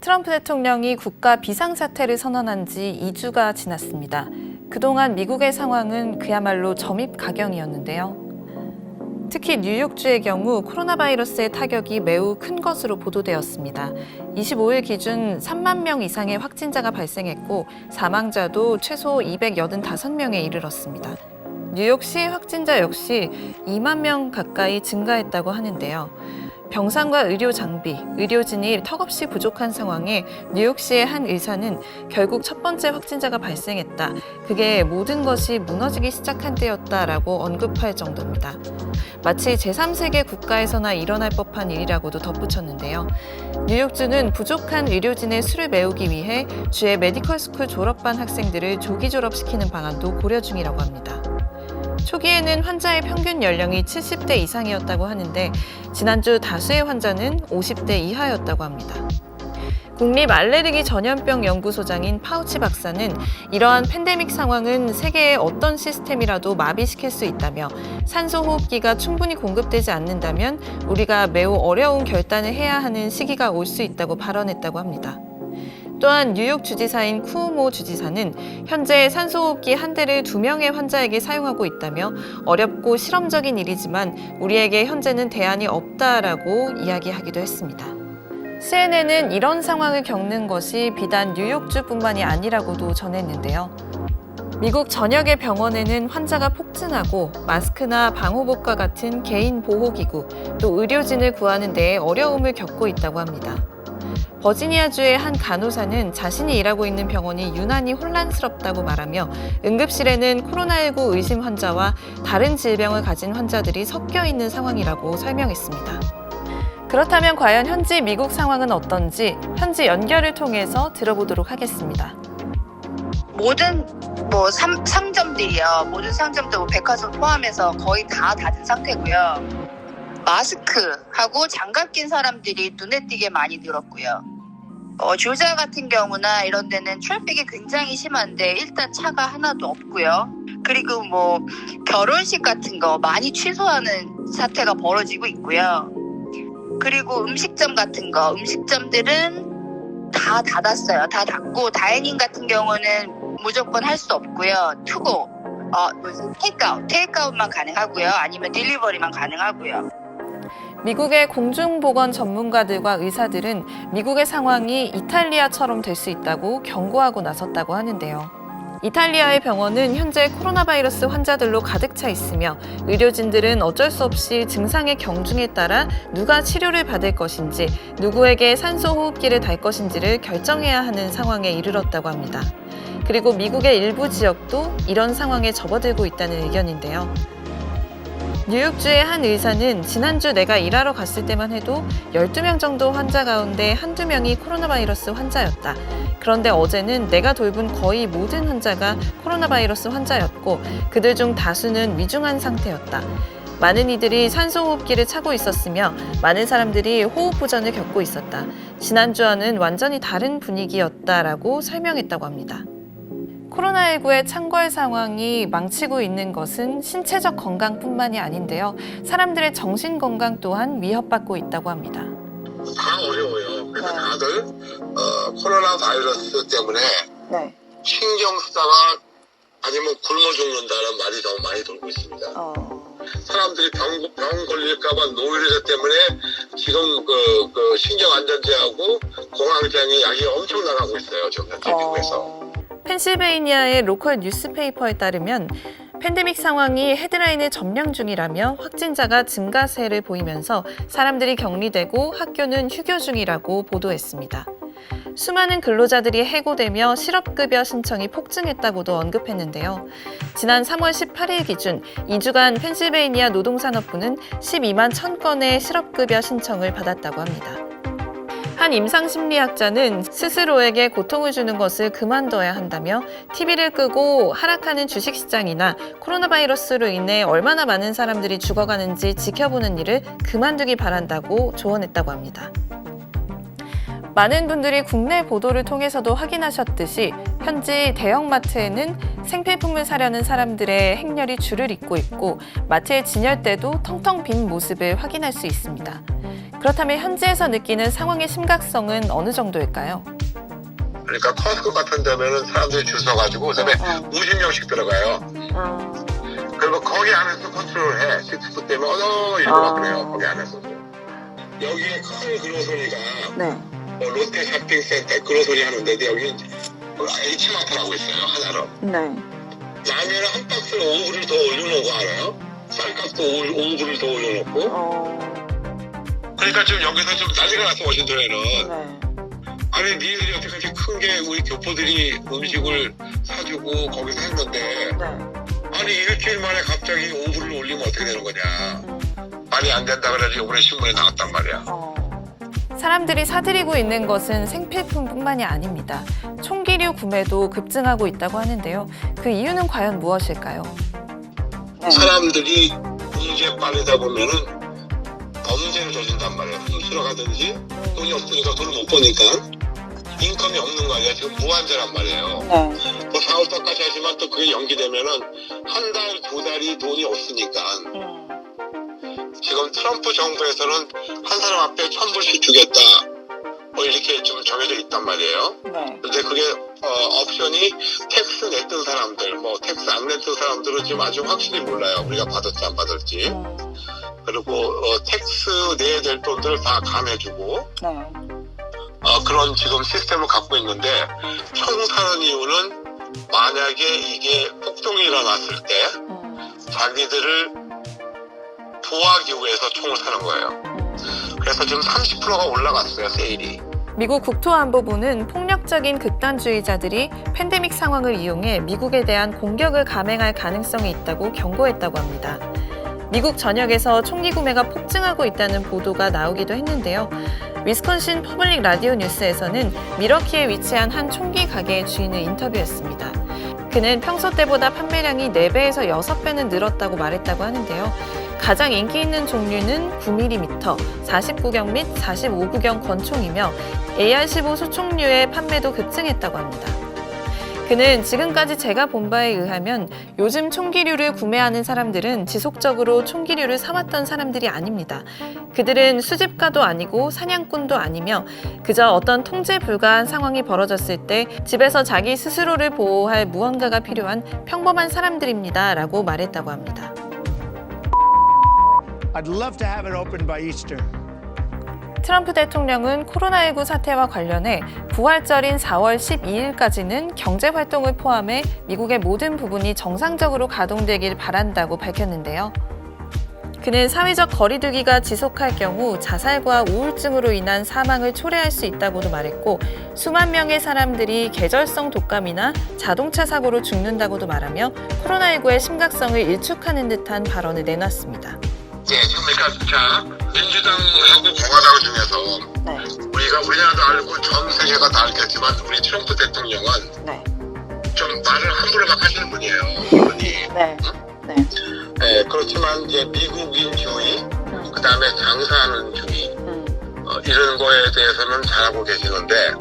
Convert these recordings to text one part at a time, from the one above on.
트럼프 대통령이 국가 비상사태를 선언한 지 2주가 지났습니다. 그동안 미국의 상황은 그야말로 점입가경이었는데요. 특히 뉴욕주의 경우 코로나 바이러스의 타격이 매우 큰 것으로 보도되었습니다. 25일 기준 3만 명 이상의 확진자가 발생했고 사망자도 최소 285명에 이르렀습니다. 뉴욕시 확진자 역시 2만 명 가까이 증가했다고 하는데요. 병상과 의료 장비, 의료진이 턱없이 부족한 상황에 뉴욕시의 한 의사는 결국 첫 번째 확진자가 발생했다. 그게 모든 것이 무너지기 시작한 때였다라고 언급할 정도입니다. 마치 제3세계 국가에서나 일어날 법한 일이라고도 덧붙였는데요. 뉴욕주는 부족한 의료진의 수를 메우기 위해 주의 메디컬 스쿨 졸업반 학생들을 조기 졸업시키는 방안도 고려 중이라고 합니다. 초기에는 환자의 평균 연령이 70대 이상이었다고 하는데 지난주 다수의 환자는 50대 이하였다고 합니다. 국립 알레르기 전염병 연구소장인 파우치 박사는 이러한 팬데믹 상황은 세계의 어떤 시스템이라도 마비시킬 수 있다며 산소호흡기가 충분히 공급되지 않는다면 우리가 매우 어려운 결단을 해야 하는 시기가 올 수 있다고 발언했다고 합니다. 또한 뉴욕 주지사인 쿠오모 주지사는 현재 산소호흡기 한 대를 2명의 환자에게 사용하고 있다며 어렵고 실험적인 일이지만 우리에게 현재는 대안이 없다라고 이야기하기도 했습니다. CNN은 이런 상황을 겪는 것이 비단 뉴욕주뿐만이 아니라고도 전했는데요. 미국 전역의 병원에는 환자가 폭증하고 마스크나 방호복과 같은 개인 보호기구, 또 의료진을 구하는 데에 어려움을 겪고 있다고 합니다. 버지니아주의 한 간호사는 자신이 일하고 있는 병원이 유난히 혼란스럽다고 말하며 응급실에는 코로나19 의심 환자와 다른 질병을 가진 환자들이 섞여 있는 상황이라고 설명했습니다. 그렇다면 과연 현지 미국 상황은 어떤지 현지 연결을 통해서 들어보도록 하겠습니다. 모든 상점들이요. 모든 상점들 백화점 포함해서 거의 다 닫은 상태고요. 마스크하고 장갑 낀 사람들이 눈에 띄게 많이 늘었고요. 조지아 같은 경우나 이런 데는 트래픽이 굉장히 심한데 일단 차가 하나도 없고요. 그리고 결혼식 같은 거 많이 취소하는 사태가 벌어지고 있고요. 그리고 음식점 같은 거, 음식점들은 다 닫았어요. 다 닫고 다이닝 같은 경우는 무조건 할 수 없고요. 투고, 테이크아웃만 가능하고요. 아니면 딜리버리만 가능하고요. 미국의 공중보건 전문가들과 의사들은 미국의 상황이 이탈리아처럼 될 수 있다고 경고하고 나섰다고 하는데요. 이탈리아의 병원은 현재 코로나 바이러스 환자들로 가득 차 있으며 의료진들은 어쩔 수 없이 증상의 경중에 따라 누가 치료를 받을 것인지, 누구에게 산소호흡기를 달 것인지를 결정해야 하는 상황에 이르렀다고 합니다. 그리고 미국의 일부 지역도 이런 상황에 접어들고 있다는 의견인데요. 뉴욕주의 한 의사는 지난주 내가 일하러 갔을 때만 해도 12명 정도 환자 가운데 한두 명이 코로나 바이러스 환자였다. 그런데 어제는 내가 돌본 거의 모든 환자가 코로나 바이러스 환자였고 그들 중 다수는 위중한 상태였다. 많은 이들이 산소호흡기를 차고 있었으며 많은 사람들이 호흡부전을 겪고 있었다. 지난주와는 완전히 다른 분위기였다라고 설명했다고 합니다. 코로나19의 창궐 상황이 망치고 있는 것은 신체적 건강뿐만이 아닌데요. 사람들의 정신 건강 또한 위협받고 있다고 합니다. 다 어려워요. 그래서 다들 코로나 바이러스 때문에 신경 쓰다가 아니면 굶어 죽는다는 말이 너무 많이 돌고 있습니다. 사람들이 병 걸릴까봐 노이로제 때문에 지금 그 신경 안전제하고 공황장애 약이 엄청 나가고 있어요. 지금 현재 미국에서. 펜실베이니아의 로컬 뉴스페이퍼에 따르면 팬데믹 상황이 헤드라인을 점령 중이라며 확진자가 증가세를 보이면서 사람들이 격리되고 학교는 휴교 중이라고 보도했습니다. 수많은 근로자들이 해고되며 실업급여 신청이 폭증했다고도 언급했는데요. 지난 3월 18일 기준 2주간 펜실베이니아 노동산업부는 12만 1,000건의 실업급여 신청을 받았다고 합니다. 한 임상심리학자는 스스로에게 고통을 주는 것을 그만둬야 한다며 TV를 끄고 하락하는 주식시장이나 코로나 바이러스로 인해 얼마나 많은 사람들이 죽어가는지 지켜보는 일을 그만두기 바란다고 조언했다고 합니다. 많은 분들이 국내 보도를 통해서도 확인하셨듯이 현지 대형마트에는 생필품을 사려는 사람들의 행렬이 줄을 잇고 있고 마트의 진열대도 텅텅 빈 모습을 확인할 수 있습니다. 그렇다면 현지에서 느끼는 상황의 심각성은 어느 정도일까요? 그러니까 커스코 같은 데면은 사람들이 줄 서가지고 그다음에 50명씩 들어가요. 그리고 거기 안에서 컨트롤해. 식스푸드 때문에 이러고 막 그래요. 거기 안에서도. 여기에 큰 그로소리가 뭐 롯데 쇼핑센터 그로소리 하는데 여기 H마트라고 있어요. 하나로. 라면 한 박스를 5불을 더 올려놓고 알아요? 쌀값도 5불을 더 올려놓고. 그러니까 지금 여기서 좀 난리가 났어, 워싱턴에는. 아니 니들이 어떻게 큰 게 우리 교포들이 음식을 사주고 거기서 했는데 아니 일주일 만에 갑자기 5불을 올리면 어떻게 되는 거냐. 말이 안 된다 그래가지고 이번에 신문에 나왔단 말이야. 사람들이 사들이고 있는 것은 생필품뿐만이 아닙니다. 총기류 구매도 급증하고 있다고 하는데요. 그 이유는 과연 무엇일까요? 사람들이 문제에 빠르다 보면은 범죄를 저진단 말이야. 훔치러 가든지 돈이 없으니까 돈을 못 버니까 인컴이 없는 거 아니야. 지금 무한대란 말이에요. 뭐 4월달까지 하지만 또 그게 연기되면은 한 달, 두 달이 돈이 없으니까 지금 트럼프 정부에서는 한 사람 앞에 1,000불씩 주겠다. 뭐 이렇게 좀 정해져 있단 말이에요. 근데 그게 옵션이 텍스 냈던 사람들, 뭐 텍스 안 냈던 사람들은 지금 아주 확실히 몰라요. 우리가 받을지 안 받을지. 그리고 텍스 내야 될 돈들 다 감해주고 그런 지금 시스템을 갖고 있는데 총 사는 이유는 만약에 이게 폭동이 일어났을 때 자기들을 보호하기 위해서 총을 사는 거예요. 그래서 지금 30%가 올라갔어요, 세일이. 미국 국토안보부는 폭력적인 극단주의자들이 팬데믹 상황을 이용해 미국에 대한 공격을 감행할 가능성이 있다고 경고했다고 합니다. 미국 전역에서 총기 구매가 폭증하고 있다는 보도가 나오기도 했는데요. 위스콘신 퍼블릭 라디오 뉴스에서는 미러키에 위치한 한 총기 가게의 주인을 인터뷰했습니다. 그는 평소 때보다 판매량이 4배에서 6배는 늘었다고 말했다고 하는데요. 가장 인기 있는 종류는 9mm, 49경 및 45구경 권총이며 AR-15 소총류의 판매도 급증했다고 합니다. 그는 지금까지 제가 본 바에 의하면 요즘 총기류를 구매하는 사람들은 지속적으로 총기류를 사왔던 사람들이 아닙니다. 그들은 수집가도 아니고 사냥꾼도 아니며 그저 어떤 통제 불가한 상황이 벌어졌을 때 집에서 자기 스스로를 보호할 무언가가 필요한 평범한 사람들입니다. 라고 말했다고 합니다. I'd love to have it open by Easter. 트럼프 대통령은 코로나19 사태와 관련해 부활절인 4월 12일까지는 경제활동을 포함해 미국의 모든 부분이 정상적으로 가동되길 바란다고 밝혔는데요. 그는 사회적 거리두기가 지속할 경우 자살과 우울증으로 인한 사망을 초래할 수 있다고도 말했고 수만 명의 사람들이 계절성 독감이나 자동차 사고로 죽는다고도 말하며 코로나19의 심각성을 일축하는 듯한 발언을 내놨습니다. 네, 지금 그러니까 자 민주당하고 공화당 중에서 우리나라도 알고 전 세계가 다 알겠지만 우리 트럼프 대통령은 좀 말을 함부로 막 하시는 분이에요. 네, 그렇지만 이제 미국인주의, 그 다음에 장사하는 주의 이런 거에 대해서는 잘하고 계시는데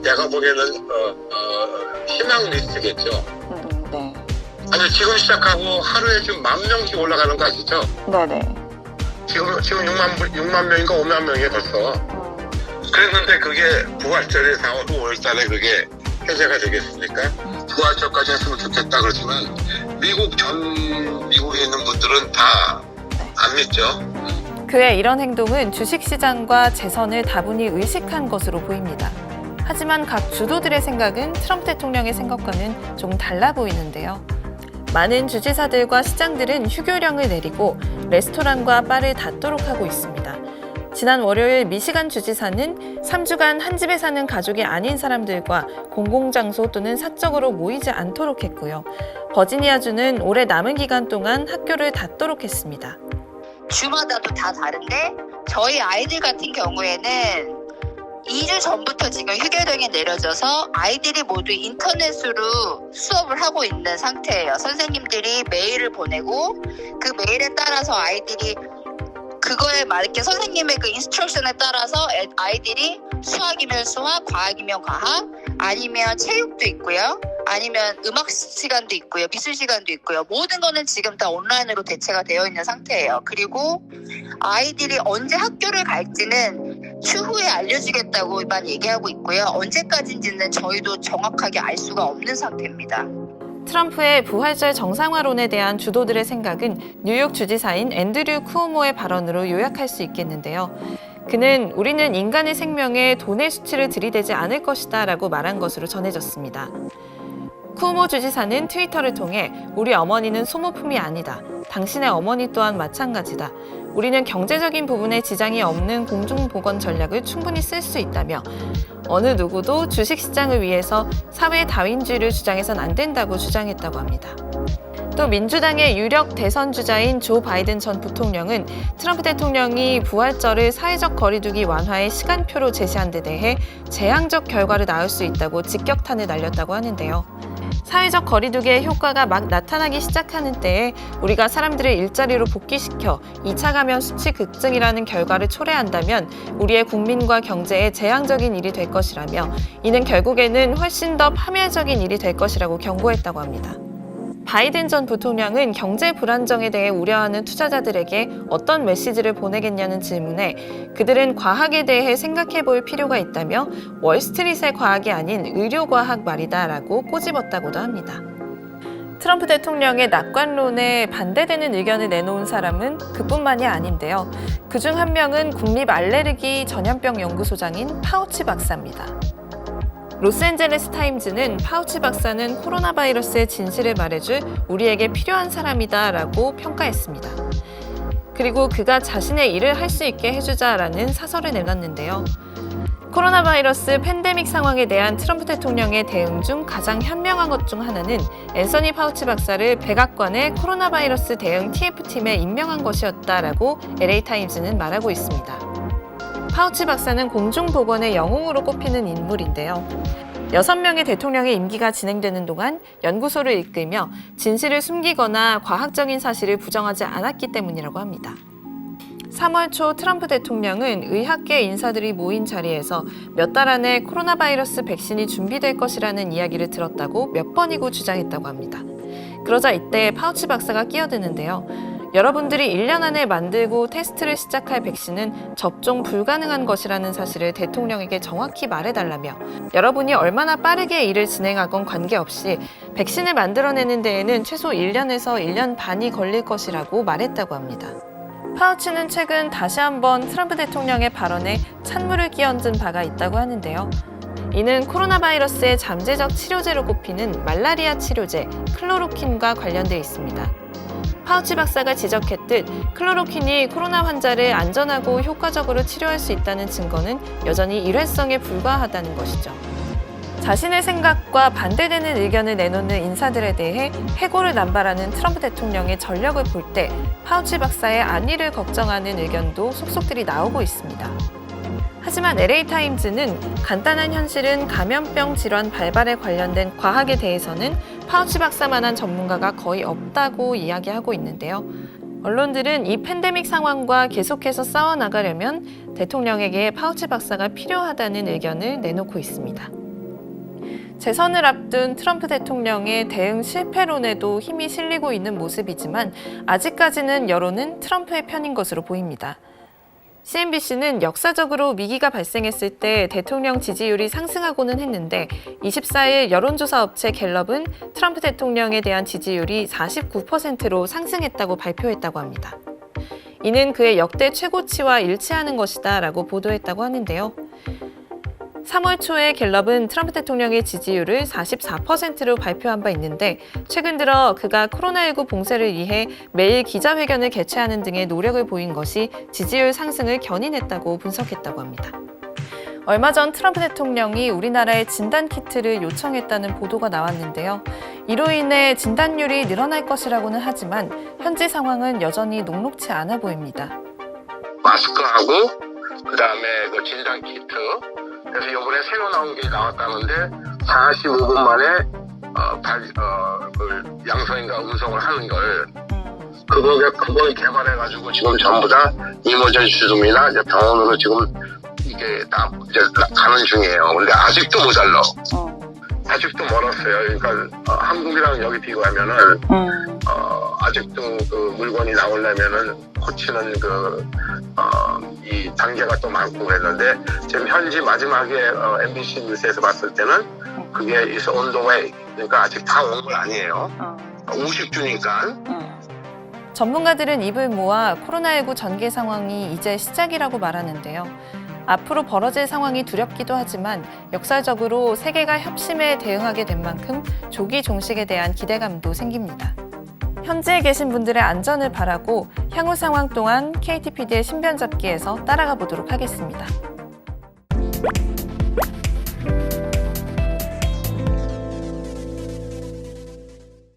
내가 보기에는 희망 리스트겠죠. 아니 지금 시작하고 하루에 지금 10,000명씩 올라가는 거 아시죠? 지금 6만 명인가 5만 명이 벌써. 그랬는데 그게 부활절에 4월 5월 달에 그게 해제가 되겠습니까? 부활절까지 했으면 좋겠다 그렇지만 미국에 있는 분들은 다 안 믿죠. 그의 이런 행동은 주식시장과 재선을 다분히 의식한 것으로 보입니다. 하지만 각 주도들의 생각은 트럼프 대통령의 생각과는 좀 달라 보이는데요. 많은 주지사들과 시장들은 휴교령을 내리고 레스토랑과 바를 닫도록 하고 있습니다. 지난 월요일 미시간 주지사는 3주간 한 집에 사는 가족이 아닌 사람들과 공공장소 또는 사적으로 모이지 않도록 했고요. 버지니아주는 올해 남은 기간 동안 학교를 닫도록 했습니다. 주마다도 다 다른데 저희 아이들 같은 경우에는 2주 전부터 지금 휴교령이 내려져서 아이들이 모두 인터넷으로 수업을 하고 있는 상태예요. 선생님들이 메일을 보내고 그 메일에 따라서 아이들이 그거에 맞게 선생님의 그 인스트럭션에 따라서 아이들이 수학이면 수학, 과학이면 과학, 아니면 체육도 있고요. 아니면 음악 시간도 있고요. 미술 시간도 있고요. 모든 거는 지금 다 온라인으로 대체가 되어 있는 상태예요. 그리고 아이들이 언제 학교를 갈지는 추후에 알려주겠다고만 얘기하고 있고요. 언제까지인지는 저희도 정확하게 알 수가 없는 상태입니다. 트럼프의 부활절 정상화론에 대한 주도들의 생각은 뉴욕 주지사인 앤드류 쿠오모의 발언으로 요약할 수 있겠는데요. 그는 우리는 인간의 생명에 돈의 수치를 들이대지 않을 것이다 라고 말한 것으로 전해졌습니다. 쿠오모 주지사는 트위터를 통해 우리 어머니는 소모품이 아니다. 당신의 어머니 또한 마찬가지다. 우리는 경제적인 부분에 지장이 없는 공중보건 전략을 충분히 쓸 수 있다며 어느 누구도 주식시장을 위해서 사회 다윈주의를 주장해선 안 된다고 주장했다고 합니다. 또 민주당의 유력 대선 주자인 조 바이든 전 부통령은 트럼프 대통령이 부활절을 사회적 거리두기 완화의 시간표로 제시한 데 대해 재앙적 결과를 낳을 수 있다고 직격탄을 날렸다고 하는데요. 사회적 거리두기의 효과가 막 나타나기 시작하는 때에 우리가 사람들을 일자리로 복귀시켜 2차 감염 수치 급증이라는 결과를 초래한다면 우리의 국민과 경제에 재앙적인 일이 될 것이라며 이는 결국에는 훨씬 더 파멸적인 일이 될 것이라고 경고했다고 합니다. 바이든 전 부통령은 경제 불안정에 대해 우려하는 투자자들에게 어떤 메시지를 보내겠냐는 질문에 그들은 과학에 대해 생각해 볼 필요가 있다며 월스트리트의 과학이 아닌 의료과학 말이다 라고 꼬집었다고도 합니다. 트럼프 대통령의 낙관론에 반대되는 의견을 내놓은 사람은 그뿐만이 아닌데요. 그중 한 명은 국립 알레르기 전염병 연구소장인 파우치 박사입니다. 로스앤젤레스 타임즈는 파우치 박사는 코로나 바이러스의 진실을 말해줄 우리에게 필요한 사람이다라고 평가했습니다. 그리고 그가 자신의 일을 할 수 있게 해주자라는 사설을 내놨는데요. 코로나 바이러스 팬데믹 상황에 대한 트럼프 대통령의 대응 중 가장 현명한 것 중 하나는 앤서니 파우치 박사를 백악관의 코로나 바이러스 대응 TF팀에 임명한 것이었다라고 LA타임즈는 말하고 있습니다. 파우치 박사는 공중보건의 영웅으로 꼽히는 인물인데요. 6명의 대통령의 임기가 진행되는 동안 연구소를 이끌며 진실을 숨기거나 과학적인 사실을 부정하지 않았기 때문이라고 합니다. 3월 초 트럼프 대통령은 의학계 인사들이 모인 자리에서 몇 달 안에 코로나 바이러스 백신이 준비될 것이라는 이야기를 들었다고 몇 번이고 주장했다고 합니다. 그러자 이때 파우치 박사가 끼어드는데요. 여러분들이 1년 안에 만들고 테스트를 시작할 백신은 접종 불가능한 것이라는 사실을 대통령에게 정확히 말해달라며 여러분이 얼마나 빠르게 일을 진행하건 관계없이 백신을 만들어내는 데에는 최소 1년에서 1년 반이 걸릴 것이라고 말했다고 합니다. 파우치는 최근 다시 한번 트럼프 대통령의 발언에 찬물을 끼얹은 바가 있다고 하는데요. 이는 코로나 바이러스의 잠재적 치료제로 꼽히는 말라리아 치료제 클로로킨과 관련돼 있습니다. 파우치 박사가 지적했듯 클로로킨이 코로나 환자를 안전하고 효과적으로 치료할 수 있다는 증거는 여전히 일회성에 불과하다는 것이죠. 자신의 생각과 반대되는 의견을 내놓는 인사들에 대해 해고를 남발하는 트럼프 대통령의 전력을 볼 때 파우치 박사의 안위를 걱정하는 의견도 속속들이 나오고 있습니다. 하지만 LA타임즈는 간단한 현실은 감염병 질환 발발에 관련된 과학에 대해서는 파우치 박사만한 전문가가 거의 없다고 이야기하고 있는데요. 언론들은 이 팬데믹 상황과 계속해서 싸워나가려면 대통령에게 파우치 박사가 필요하다는 의견을 내놓고 있습니다. 재선을 앞둔 트럼프 대통령의 대응 실패론에도 힘이 실리고 있는 모습이지만 아직까지는 여론은 트럼프의 편인 것으로 보입니다. CNBC는 역사적으로 위기가 발생했을 때 대통령 지지율이 상승하고는 했는데 24일 여론조사 업체 갤럽은 트럼프 대통령에 대한 지지율이 49%로 상승했다고 발표했다고 합니다. 이는 그의 역대 최고치와 일치하는 것이다 라고 보도했다고 하는데요. 3월 초에 갤럽은 트럼프 대통령의 지지율을 44%로 발표한 바 있는데 최근 들어 그가 코로나19 봉쇄를 위해 매일 기자회견을 개최하는 등의 노력을 보인 것이 지지율 상승을 견인했다고 분석했다고 합니다. 얼마 전 트럼프 대통령이 우리나라에 진단키트를 요청했다는 보도가 나왔는데요. 이로 인해 진단율이 늘어날 것이라고는 하지만 현지 상황은 여전히 녹록치 않아 보입니다. 마스크하고 그다음에 그 진단키트 그래서 이번에 새로 나온 게 나왔다는데 45분 만에 양성인가 음성을 하는 걸 그걸 개발해가지고 지금 전부 다 이머전시 룸이나 이제 병원으로 지금 이게 다 이제 가는 중이에요. 근데 아직도 모자라. 아직도 멀었어요. 그러니까 한국이랑 여기 비교하면은 아직도 그 물건이 나오려면은 고치는 이 단계가 또 많고 그랬는데 지금 현지 마지막에 MBC 뉴스에서 봤을 때는 그게 is on the way. 그러니까 아직 다 온 건 아니에요. 50주니까. 전문가들은 입을 모아 코로나19 전개 상황이 이제 시작이라고 말하는데요. 앞으로 벌어질 상황이 두렵기도 하지만 역사적으로 세계가 협심에 대응하게 된 만큼 조기 종식에 대한 기대감도 생깁니다. 현지에 계신 분들의 안전을 바라고 향후 상황 동안 KTPD의 신변잡기에서 따라가 보도록 하겠습니다.